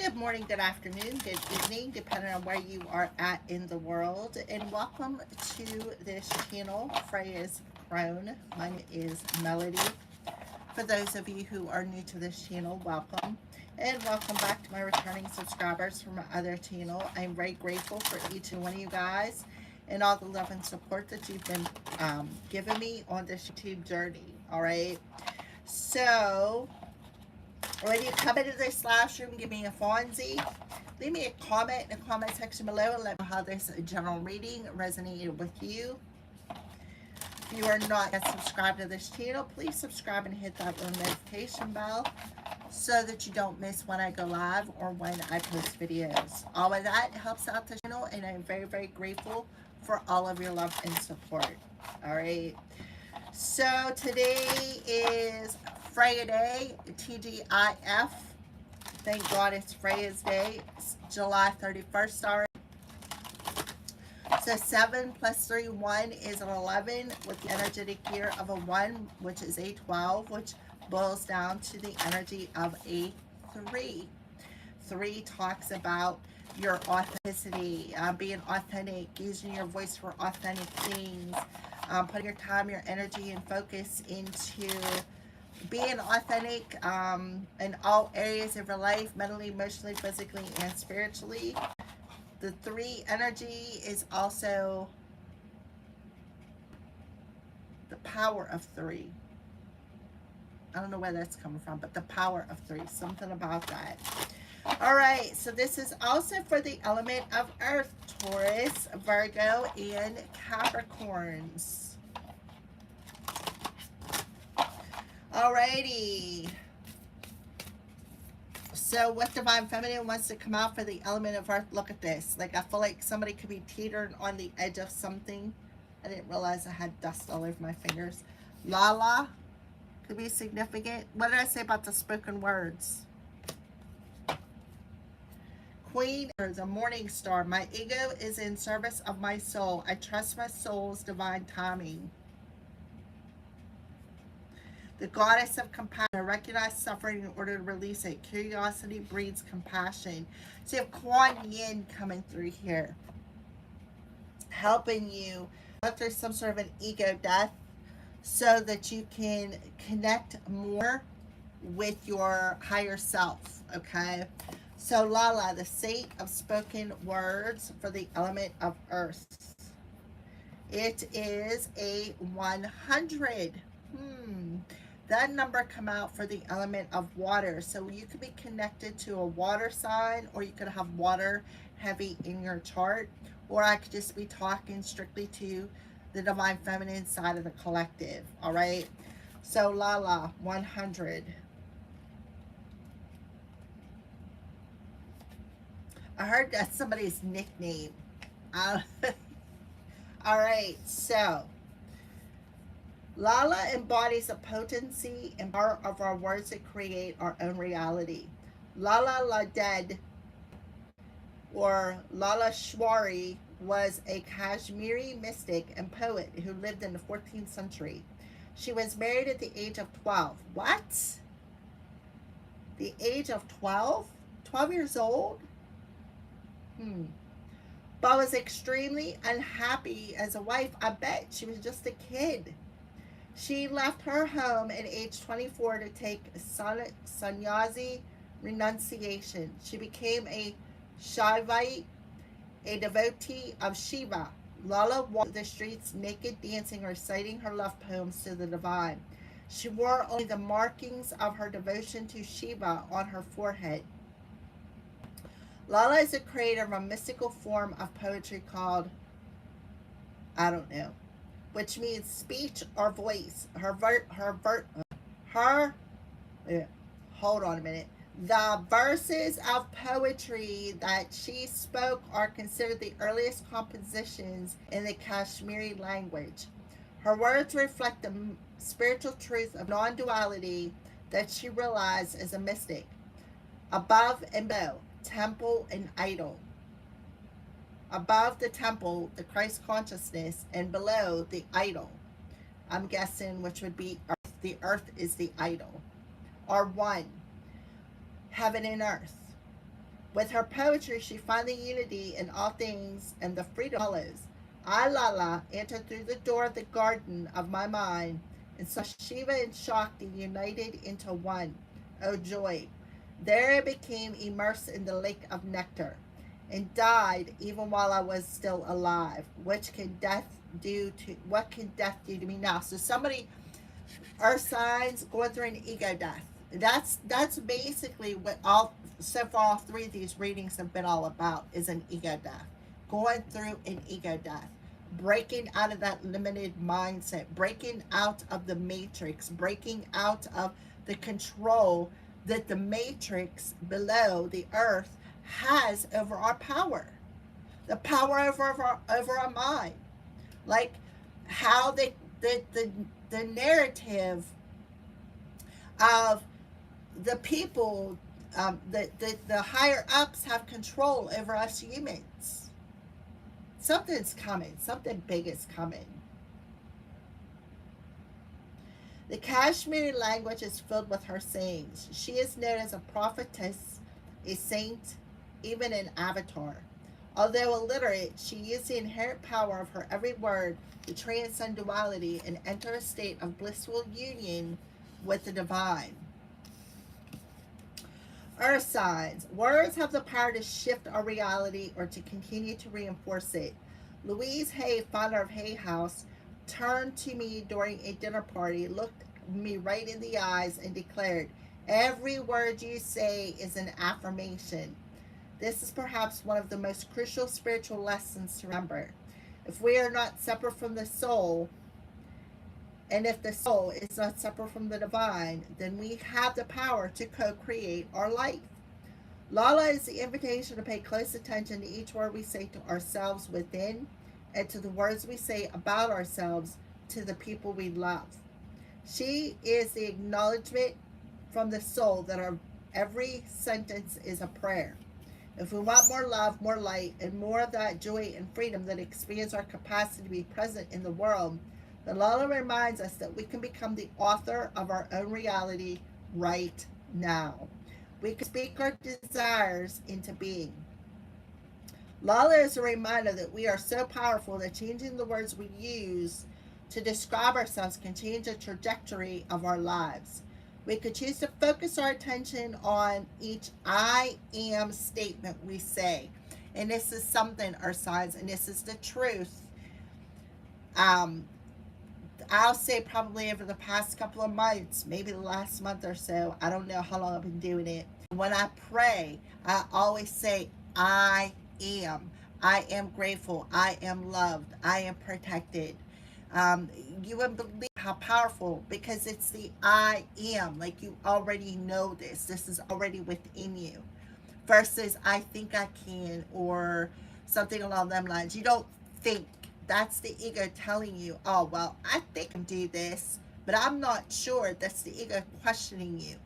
Good morning, good afternoon, good evening, depending on where you are at in the world. And welcome to this channel, Freya's Crown. My name is Melody. For those of you who are new to this channel, welcome. And welcome back to my returning subscribers from my other channel. I'm very grateful for each and one of you guys and all the love and support that you've been giving me on this YouTube journey. All right. So, when you come into this live stream, give me a Fonzie. Leave me a comment in the comment section below and let me know how this general reading resonated with you. If you are not yet subscribed to this channel, please subscribe and hit that little notification bell so that you don't miss when I go live or when I post videos. All of that helps out the channel, and I'm very, very grateful for all of your love and support. All right. So today is Freya Day, TGIF. Thank God it's Freya's Day. It's July 31st already. So 7 plus 3, 1 is an 11 with the energetic year of a 1, which is a 12, which boils down to the energy of a 3. 3 talks about your authenticity, being authentic, using your voice for authentic things, putting your time, your energy, and focus into being authentic in all areas of your life, mentally, emotionally, physically, and spiritually. The 3 energy is also the power of 3. I don't know where that's coming from, but the power of 3, something about that. All right, so this is also for the element of Earth, Taurus, Virgo, and Capricorns. Alrighty. So what Divine Feminine wants to come out for the element of Earth? Look at this. Like, I feel like somebody could be teetering on the edge of something. I didn't realize I had dust all over my fingers. Lala could be significant. What did I say about the spoken words? Queen, the morning star. My ego is in service of my soul. I trust my soul's divine timing. The goddess of compassion. I recognize suffering in order to release it. Curiosity breeds compassion. So you have Kuan Yin coming through here, helping you go through some sort of an ego death so that you can connect more with your higher self, okay? So Lala, the saint of spoken words for the element of Earth. It is a 100. That number come out for the element of water. So you could be connected to a water sign, or you could have water heavy in your chart, or I could just be talking strictly to the Divine Feminine side of the collective. All right. So Lala, 100. I heard that's somebody's nickname. All right. So Lala embodies the potency and power of our words to create our own reality. Lala Laded, or Lala Shwari, was a Kashmiri mystic and poet who lived in the 14th century. She was married at the age of 12. What? The age of 12? 12 years old? But was extremely unhappy as a wife. I bet she was just a kid. She left her home at age 24 to take sannyasi renunciation. She became a Shaivite, a devotee of Shiva. Lala walked the streets naked, dancing, reciting her love poems to the divine. She wore only the markings of her devotion to Shiva on her forehead. Lala is the creator of a mystical form of poetry called, I don't know, which means speech or voice. Hold on a minute. The verses of poetry that she spoke are considered the earliest compositions in the Kashmiri language. Her words reflect the spiritual truth of non-duality that she realized as a mystic. Above and below, temple and idol. Above the temple, the Christ consciousness, and below the idol. I'm guessing which would be earth. The earth is the idol. Are one. Heaven and earth. With her poetry, she finds the unity in all things and the freedom follows. I, Lala, entered through the door of the garden of my mind and saw Shiva and Shakti united into one. Oh joy! There I became immersed in the lake of nectar and died even while I was still alive. What can death do to me now? So somebody, our signs going through an ego death. That's basically what all so far all three of these readings have been all about, is an ego death. Going through an ego death. Breaking out of that limited mindset, breaking out of the matrix, breaking out of the control that the matrix below the earth has over our power. The power over our mind. Like how the narrative of the people, the higher ups have control over us humans. Something's coming. Something big is coming. The Kashmiri language is filled with her sayings. She is known as a prophetess, a saint, even an avatar. Although illiterate, she used the inherent power of her every word to transcend duality and enter a state of blissful union with the divine. Earth signs. Words have the power to shift our reality or to continue to reinforce it. Louise Hay, founder of Hay House, turned to me during a dinner party, looked me right in the eyes, and declared, "Every word you say is an affirmation." This is perhaps one of the most crucial spiritual lessons to remember. If we are not separate from the soul, and if the soul is not separate from the divine, then we have the power to co-create our life. Lala is the invitation to pay close attention to each word we say to ourselves within and to the words we say about ourselves to the people we love. She is the acknowledgement from the soul that our every sentence is a prayer. If we want more love, more light, and more of that joy and freedom that expands our capacity to be present in the world, then Lala reminds us that we can become the author of our own reality right now. We can speak our desires into being. Lala is a reminder that we are so powerful that changing the words we use to describe ourselves can change the trajectory of our lives. We could choose to focus our attention on each I am statement we say. And this is something, our signs, and this is the truth. I'll say probably over the past couple of months, maybe the last month or so, I don't know how long I've been doing it. When I pray, I always say, I am. I am grateful. I am loved. I am protected. You wouldn't believe how powerful, because it's the I am. Like, you already know this. This is already within you. Versus I think I can, or something along them lines. You don't think. That's the ego telling you, oh, well, I think I can do this, but I'm not sure. That's the ego questioning you.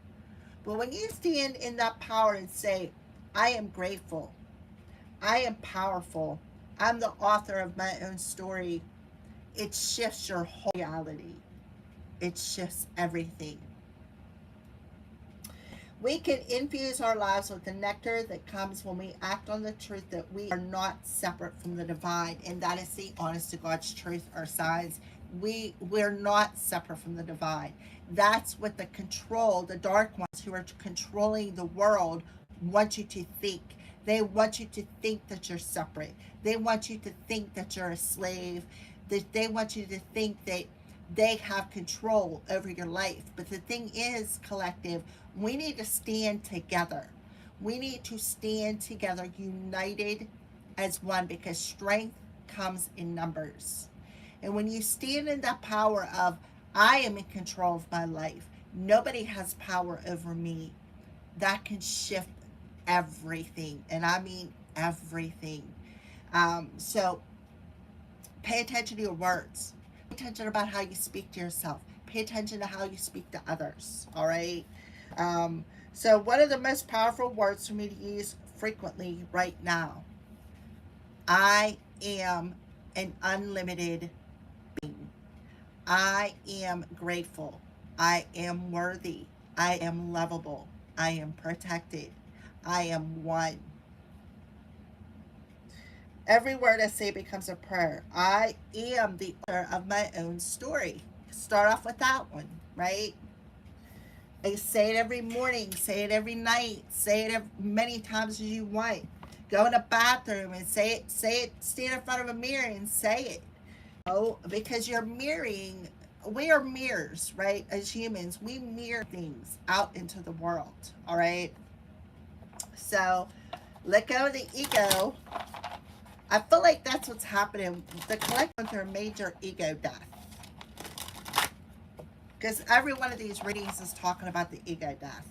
But when you stand in that power and say, I am grateful, I am powerful, I'm the author of my own story, it shifts your whole reality. It shifts everything. We can infuse our lives with the nectar that comes when we act on the truth that we are not separate from the divine. And that is the honest to God's truth, our signs. We're not separate from the divine. That's what the dark ones who are controlling the world want you to think. They want you to think that you're separate. They want you to think that you're a slave. That they want you to think that they have control over your life. But the thing is, collective, we need to stand together. We need to stand together, united as one, because strength comes in numbers. And when you stand in that power of, I am in control of my life, nobody has power over me, that can shift everything. And I mean everything. So pay attention to your words. Pay attention about how you speak to yourself. Pay attention to how you speak to others. All right. So what are the most powerful words for me to use frequently right now? I am an unlimited being. I am grateful. I am worthy. I am lovable. I am protected. I am one. Every word I say becomes a prayer. I am the author of my own story. Start off with that one, right? I say it every morning, say it every night, say it many times as you want. Go in a bathroom and say it, stand in front of a mirror and say it. Oh, because you're mirroring, we are mirrors, right? As humans, we mirror things out into the world, all right? So let go of the ego. I feel like that's what's happening. The collective through a major ego death. Because every one of these readings is talking about the ego death.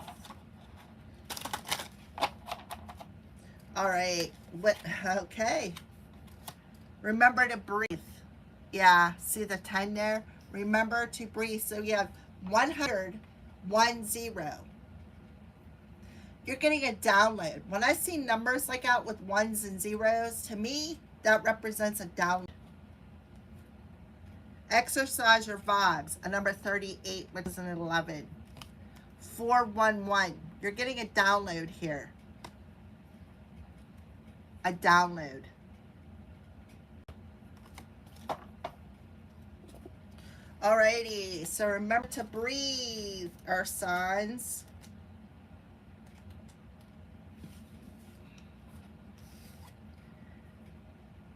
All right. What? Okay. Remember to breathe. Yeah. See the 10 there? Remember to breathe. So you have 100, 10. You're getting a download. When I see numbers like that with ones and zeros, to me, that represents a download. Exercise your vibes. A number 38, which is an 11. 411. You're getting a download here. A download. Alrighty, so remember to breathe, earth signs.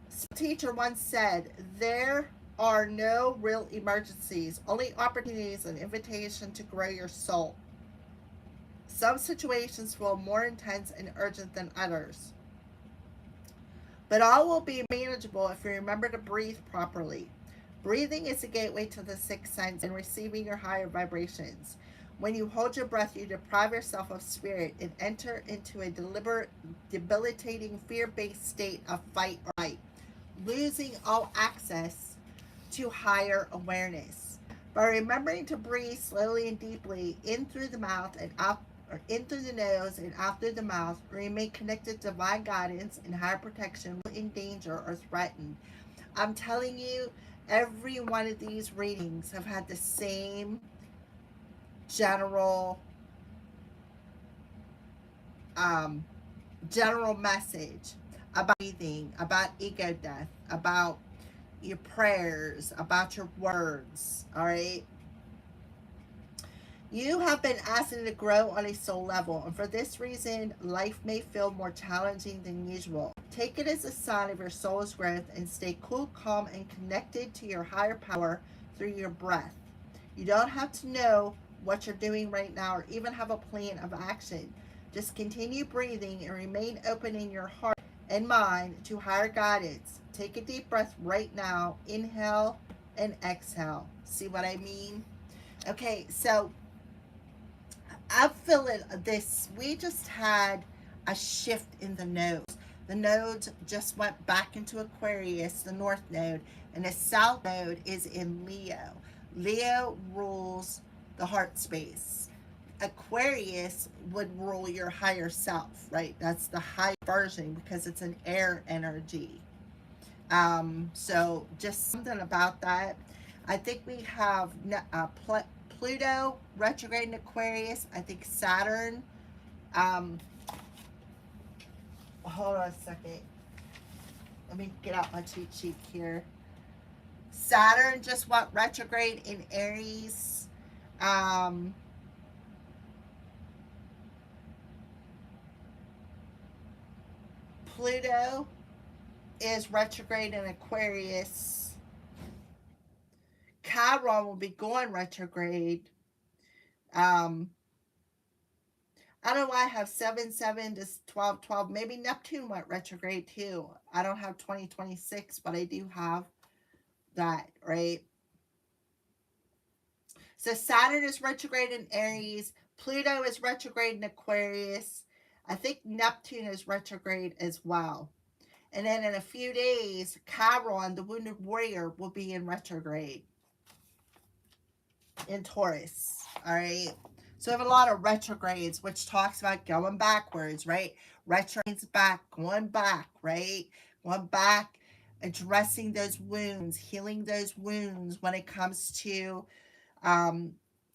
Some teacher once said, there are no real emergencies, only opportunities and invitation to grow your soul. Some situations feel more intense and urgent than others, but all will be manageable if you remember to breathe properly. Breathing is the gateway to the sixth sense and receiving your higher vibrations. When you hold your breath, you deprive yourself of spirit and enter into a deliberate, debilitating, fear-based state of fight or flight, losing all access to higher awareness. By remembering to breathe slowly and deeply in through the mouth and out, or in through the nose and out through the mouth, remain connected to divine guidance and higher protection when in danger or threatened. I'm telling you, every one of these readings have had the same general general message about breathing, about ego death, about your prayers, about your words, all right? You have been asked to grow on a soul level, and for this reason, life may feel more challenging than usual. Take it as a sign of your soul's growth and stay cool, calm, and connected to your higher power through your breath. You don't have to know what you're doing right now or even have a plan of action. Just continue breathing and remain open in your heart and mind to higher guidance. Take a deep breath right now. Inhale and exhale. See what I mean? Okay, so I'm feeling this. We just had a shift in the nodes. The nodes just went back into Aquarius, the north node, and the south node is in Leo. Leo rules the heart space. Aquarius would rule your higher self, right? That's the high version because it's an air energy. So just something about that. I think we have Pluto retrograde in Aquarius. I think Saturn. Hold on a second. Let me get out my cheat sheet here. Saturn just went retrograde in Aries. Pluto is retrograde in Aquarius. Chiron will be going retrograde. I don't know why I have 7 to 12. Maybe Neptune went retrograde too. I don't have 2026, but I do have that, right? So Saturn is retrograde in Aries. Pluto is retrograde in Aquarius. I think Neptune is retrograde as well. And then in a few days, Chiron, the Wounded Warrior, will be in retrograde in Taurus. All right. So we have a lot of retrogrades, which talks about going backwards, right? Retrogrades back, going back, right? Going back, addressing those wounds, healing those wounds when it comes to,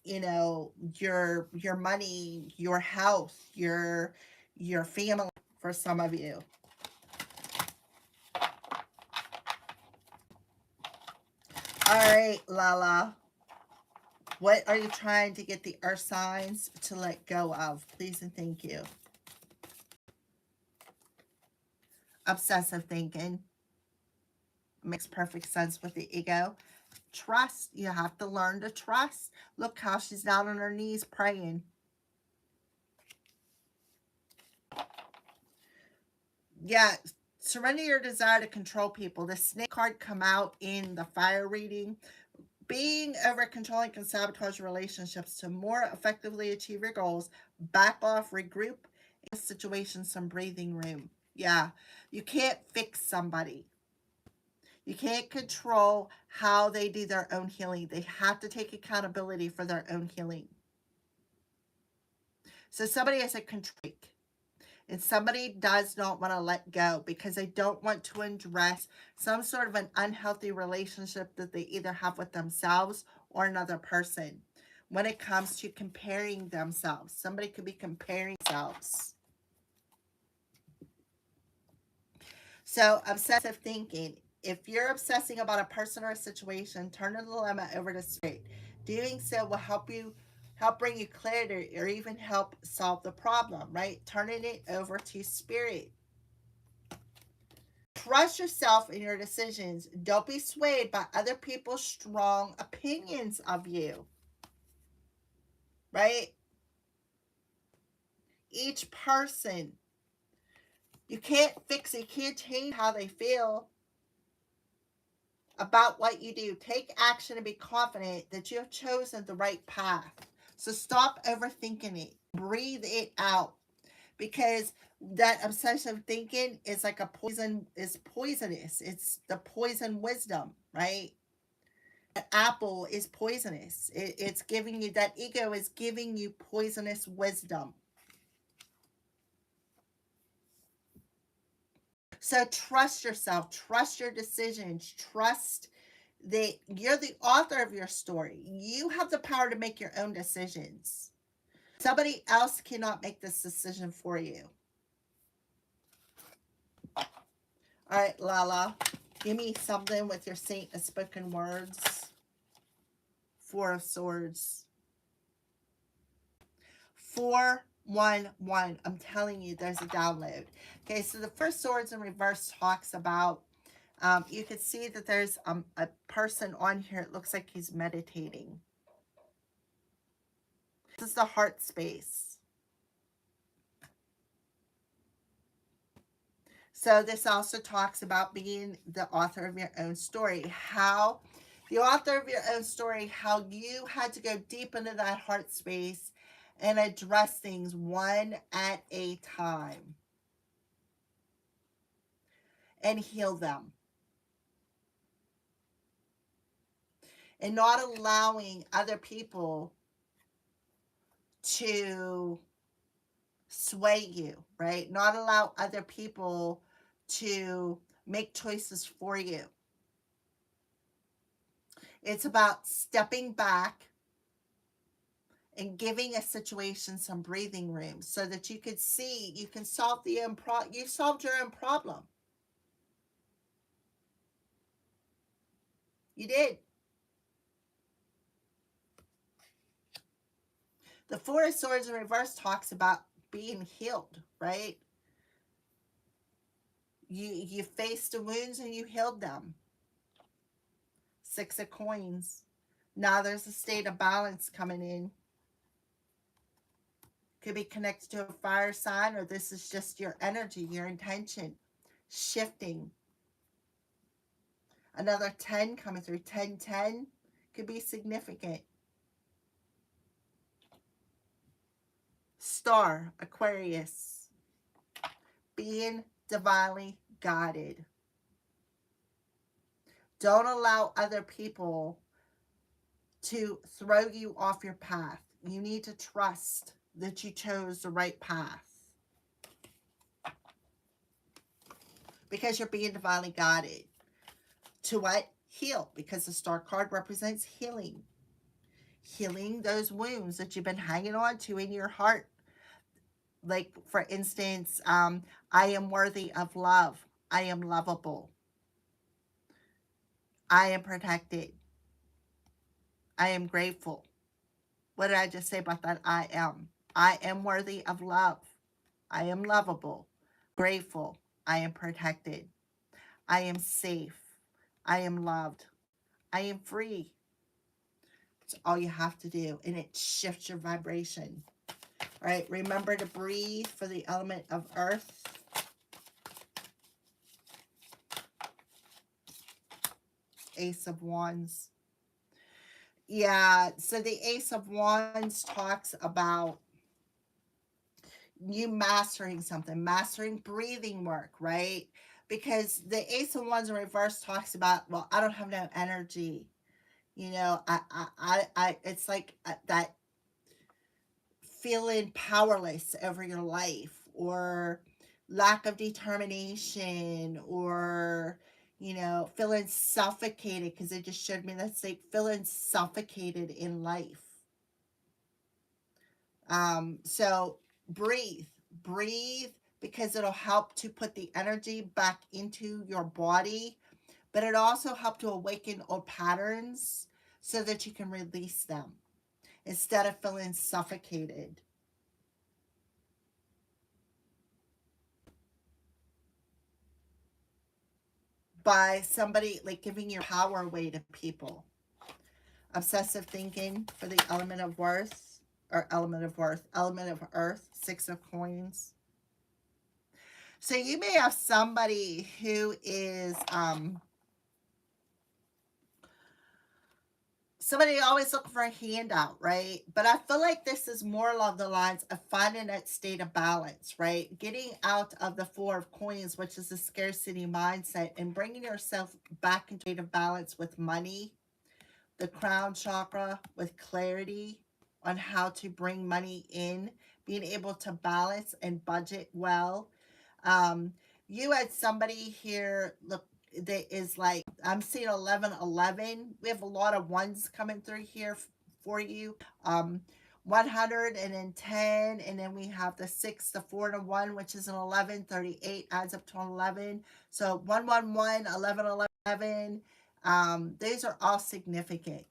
you know, your money, your health, your family. For some of you. All right, Lala. What are you trying to get the earth signs to let go of? Please and thank you. Obsessive thinking. Makes perfect sense with the ego. Trust. You have to learn to trust. Look how she's down on her knees praying. Yeah, surrender your desire to control people. The snake card come out in the fire reading. Being over controlling can sabotage relationships. To more effectively achieve your goals, back off, regroup, in situation, some breathing room. Yeah, you can't fix somebody. You can't control how they do their own healing. They have to take accountability for their own healing. So somebody has a control, and somebody does not want to let go because they don't want to address some sort of an unhealthy relationship that they either have with themselves or another person. When it comes to comparing themselves, somebody could be comparing themselves. So obsessive thinking. If you're obsessing about a person or a situation, turn the dilemma over to spirit. Doing so will help bring you clarity or even help solve the problem, right? Turning it over to spirit. Trust yourself in your decisions. Don't be swayed by other people's strong opinions of you, right? Each person, you can't fix it, you can't change how they feel about what you do. Take action and be confident that you have chosen the right path. So stop overthinking it. Breathe it out. Because that obsessive thinking is like a poison, is poisonous. It's the poison wisdom, right? That apple is poisonous. It's giving you, that ego is giving you poisonous wisdom. So trust yourself, trust your decisions, trust that you're the author of your story. You have the power to make your own decisions. Somebody else cannot make this decision for you. All right, Lala, give me something with your Saint of Spoken Words. Four of Swords. 411. I'm telling you, there's a download. Okay, so the first Swords in reverse talks about, you can see that there's a person on here. It looks like he's meditating. This is the heart space. So this also talks about being the author of your own story. How the author of your own story, how you had to go deep into that heart space and address things one at a time and heal them. And not allowing other people to sway you, right? Not allow other people to make choices for you. It's about stepping back and giving a situation some breathing room so that you could see, you can solve you solved your own problem. You did. The Four of Swords in reverse talks about being healed, right? You faced the wounds and you healed them. Six of Coins. Now there's a state of balance coming in. Could be connected to a fire sign, or this is just your energy, your intention shifting. Another 10 coming through. 1010 could be significant. Star, Aquarius. Being divinely guided. Don't allow other people to throw you off your path. You need to trust that you chose the right path. Because you're being divinely guided. To what? Heal. Because the star card represents healing. Healing those wounds that you've been hanging on to in your heart. Like, for instance, I am worthy of love. I am lovable. I am protected. I am grateful. What did I just say about that? I am. I am worthy of love. I am lovable. Grateful. I am protected. I am safe. I am loved. I am free. It's all you have to do, and it shifts your vibration. All right, remember to breathe for the element of earth. Ace of Wands. Yeah, so the Ace of Wands talks about you mastering something, mastering breathing work, right? Because the Ace of Wands in reverse talks about, well, I don't have no energy. You know, it's like that feeling powerless over your life, or lack of determination, or, you know, feeling suffocated, because it just showed me that's like feeling suffocated in life. So breathe, breathe, because it'll help to put the energy back into your body, but it also helps to awaken old patterns so that you can release them instead of feeling suffocated by somebody, like giving your power away to people. Obsessive thinking for the element of worth, or element of earth, 6 of coins. So you may have somebody who is somebody always looking for a handout, right? But I feel like this is more along the lines of finding that state of balance, right? Getting out of the 4 of coins, which is the scarcity mindset, and bringing yourself back into a state of balance with money, the crown chakra, with clarity on how to bring money in, being able to balance and budget well. You had somebody here, look, that is like, I'm seeing 1111. We have a lot of ones coming through here for you. 110, and then we have the 6, the 4, and a 1, which is an 11. 38 adds up to an 11. So 111, 1111. These are all significant.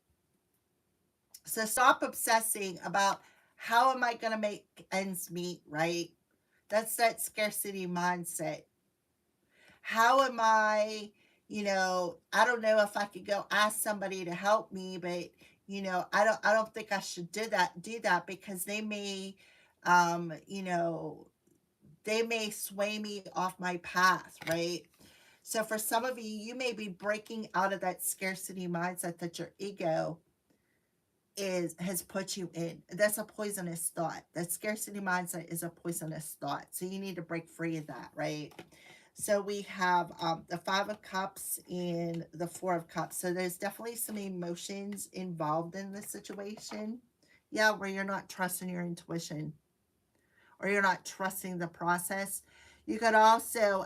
So stop obsessing about how am I going to make ends meet, right? That's that scarcity mindset. How am I, you know, I don't know if I could go ask somebody to help me, but you know, I don't think I should do that because they may you know, they may sway me off my path, right? So for some of you, you may be breaking out of that scarcity mindset that your ego has put you in. That's a poisonous thought. That scarcity mindset is a poisonous thought. So you need to break free of that, right? So we have the 5 of Cups and the 4 of Cups. So there's definitely some emotions involved in this situation. Yeah, where you're not trusting your intuition, or you're not trusting the process. You could also,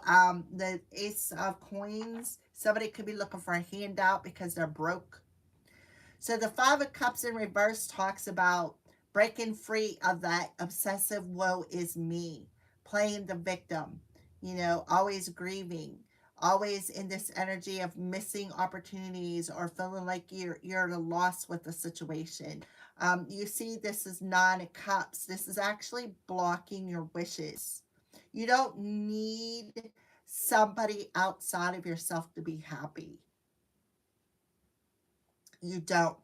the Ace of Coins, somebody could be looking for a handout because they're broke. So the 5 of Cups in reverse talks about breaking free of that obsessive woe is me, playing the victim, you know, always grieving, always in this energy of missing opportunities or feeling like you're at a loss with the situation. You see, this is 9 of Cups. This is actually blocking your wishes. You don't need somebody outside of yourself to be happy. You don't.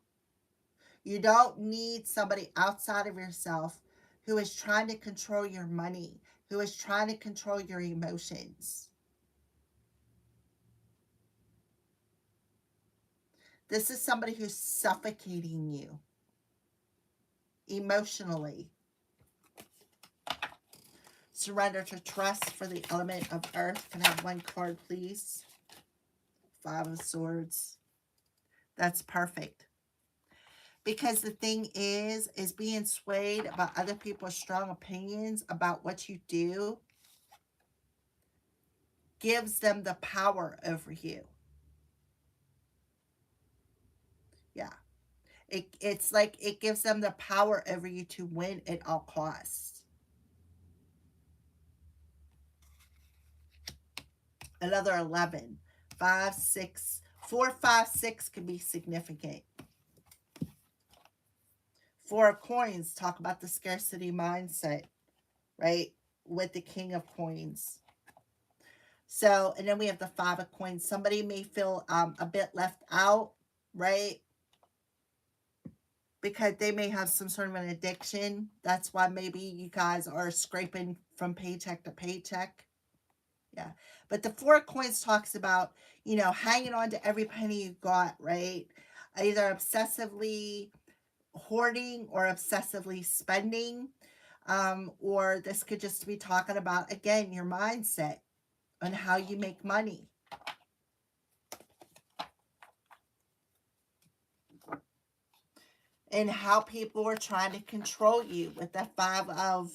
You don't need somebody outside of yourself who is trying to control your money, who is trying to control your emotions. This is somebody who's suffocating you emotionally. Surrender to trust for the element of earth. Can I have 1 card, please? 5 of Swords. That's perfect. Because the thing is being swayed by other people's strong opinions about what you do gives them the power over you. Yeah. It's like it gives them the power over you to win at all costs. Another 11. 5, 6, 4, 5, 6 can be significant. Four of Coins, talk about the scarcity mindset, right? With the King of Coins. So, and then we have the Five of Coins. Somebody may feel a bit left out, right? Because they may have some sort of an addiction. That's why maybe you guys are scraping from paycheck to paycheck. Yeah. But the Four of Coins talks about, you know, hanging on to every penny you got, right? Either obsessively hoarding or obsessively spending. Or this could just be talking about, again, your mindset on how you make money. And how people are trying to control you with that five of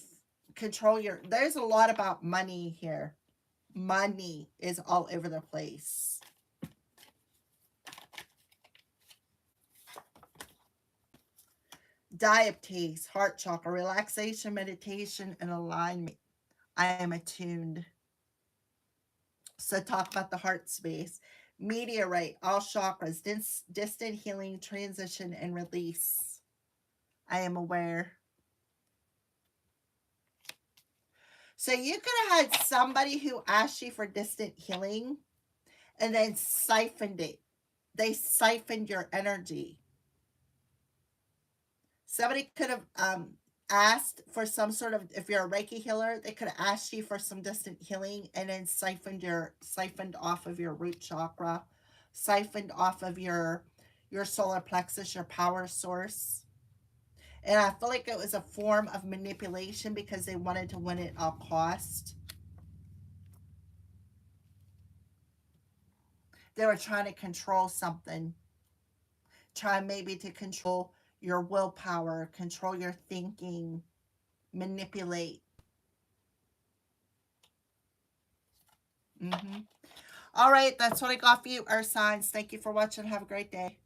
control your. There's a lot about money here. Money is all over the place. Diaptase, heart chakra, relaxation, meditation, and alignment. I am attuned. So talk about the heart space. Meteorite, all chakras, distant healing, transition, and release. I am aware. So you could have had somebody who asked you for distant healing and then siphoned it. They siphoned your energy. Somebody could have asked for some sort of, if you're a Reiki healer, they could have asked you for some distant healing and then siphoned off of your root chakra, siphoned off of your solar plexus, your power source. And I feel like it was a form of manipulation because they wanted to win at all cost. They were trying to control something. Trying maybe to control your willpower, control your thinking, manipulate. All right, that's what I got for you, Earth signs. Thank you for watching. Have a great day.